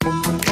Shabbat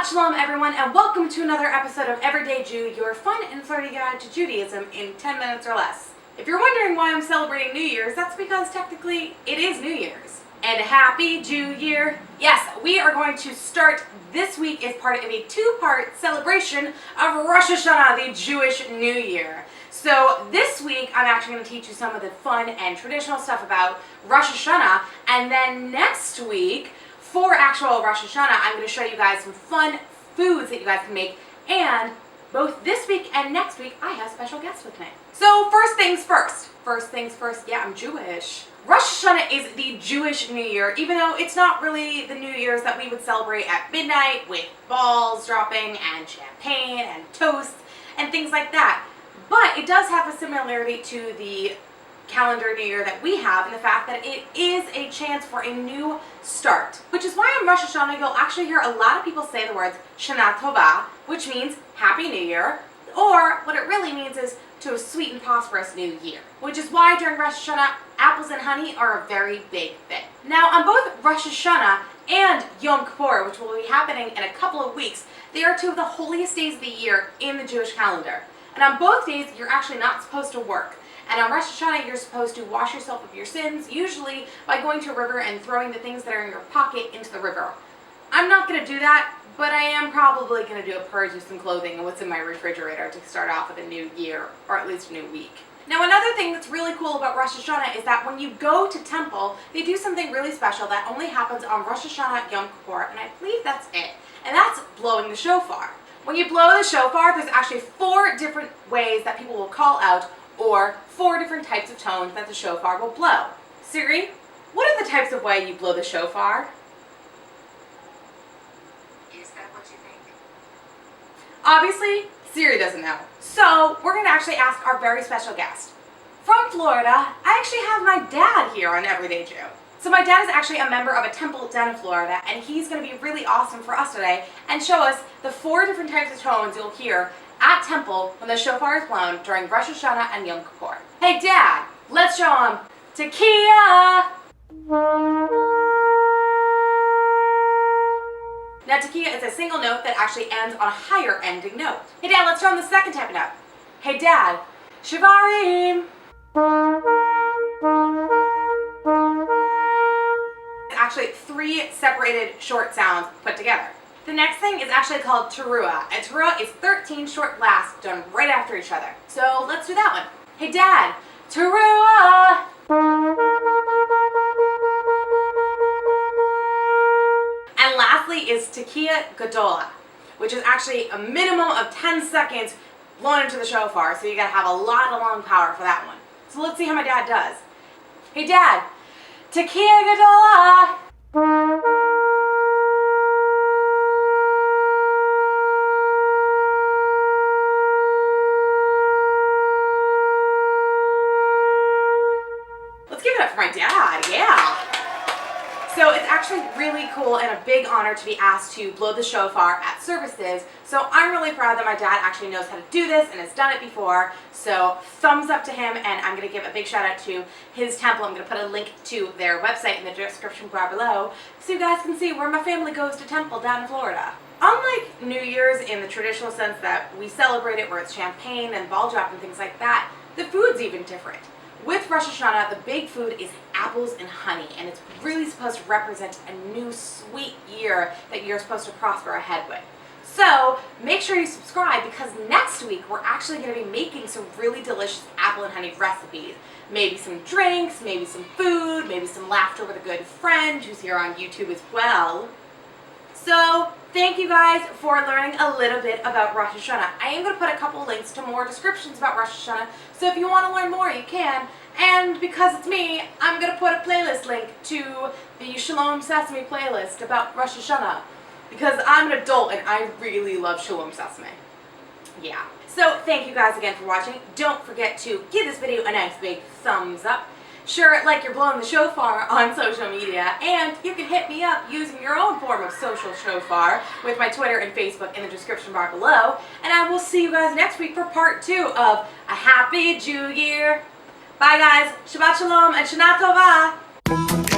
Shalom, everyone, and welcome to another episode of Everyday Jew, your fun and flirty guide to Judaism in 10 minutes or less. If you're wondering why I'm celebrating New Year's, that's because technically it is New Year's. And Happy Jew Year! Yes, we are going to start this week as part of a two-part celebration of Rosh Hashanah, the Jewish New Year. So this week, I'm actually going to teach you some of the fun and traditional stuff about Rosh Hashanah, and then next week, for actual Rosh Hashanah, I'm going to show you guys some fun foods that you guys can make, and both this week and next week, I have special guests with me. So first things first, yeah, I'm Jewish. Rosh Hashanah is the Jewish New Year, even though it's not really the New Year's that we would celebrate at midnight with balls dropping and champagne and toasts and things like that. But it does have a similarity to the calendar New Year that we have, in the fact that it is a chance for a new start. Which is why on Rosh Hashanah you'll actually hear a lot of people say the words Shana Tova, which means Happy New Year, or what it really means is to a sweet and prosperous new year. Which is why during Rosh Hashanah, apples and honey are a very big thing. Now on both Rosh Hashanah and Yom Kippur, which will be happening in a couple of weeks, they are two of the holiest days of the year in the Jewish calendar. And on both days, you're actually not supposed to work. And on Rosh Hashanah, you're supposed to wash yourself of your sins, usually by going to a river and throwing the things that are in your pocket into the river. I'm not going to do that, but I am probably going to do a purge of some clothing and what's in my refrigerator to start off with a new year, or at least a new week. Now another thing that's really cool about Rosh Hashanah is that when you go to temple, they do something really special that only happens on Rosh Hashanah, Yom Kippur, and I believe that's it. And that's blowing the shofar. When you blow the shofar, there's actually 4 different ways that people will call out, or 4 different types of tones that the shofar will blow. Siri, what are the types of way you blow the shofar? Is that what you think? Obviously, Siri doesn't know. So we're going to actually ask our very special guest. From Florida, I actually have my dad here on Everyday Jew. So my dad is actually a member of a temple down in Florida, and he's going to be really awesome for us today and show us the 4 different types of tones you'll hear at temple when the shofar is blown during Rosh Hashanah and Yom Kippur. Hey Dad, let's show him Tekiah! Now Tekiah is a single note that actually ends on a higher ending note. Hey Dad, let's show him the second type of note. Hey Dad, Shivarim! Actually 3 separated short sounds put together. The next thing is actually called teruah, and teruah is 13 short blasts done right after each other. So let's do that one. Hey Dad, teruah! And lastly is Tekiah Gadola, which is actually a minimum of 10 seconds blown into the shofar, so you gotta have a lot of lung power for that one. So let's see how my dad does. Hey Dad, Tekiah Gadola! Let's give it up for my dad, yeah! So it's actually really cool and a big honor to be asked to blow the shofar at services. So I'm really proud that my dad actually knows how to do this and has done it before. So thumbs up to him, and I'm going to give a big shout out to his temple. I'm going to put a link to their website in the description bar below so you guys can see where my family goes to temple down in Florida. Unlike New Year's in the traditional sense that we celebrate it where it's champagne and ball drop and things like that, the food's even different. With Rosh Hashanah, the big food is apples and honey, and it's really supposed to represent a new sweet year that you're supposed to prosper ahead with. So make sure you subscribe, because next week we're actually going to be making some really delicious apple and honey recipes. Maybe some drinks, maybe some food, maybe some laughter with a good friend who's here on YouTube as well. So thank you guys for learning a little bit about Rosh Hashanah. I am going to put a couple links to more descriptions about Rosh Hashanah, so if you want to learn more, you can. And because it's me, I'm going to put a playlist link to the Shalom Sesame playlist about Rosh Hashanah, because I'm an adult and I really love Shalom Sesame. Yeah. So thank you guys again for watching. Don't forget to give this video a nice big thumbs up. Share it like you're blowing the shofar on social media, and you can hit me up using your own form of social shofar with my Twitter and Facebook in the description bar below. And I will see you guys next week for part 2 of A Happy Jew Year. Bye guys. Shabbat Shalom and Shana Tova.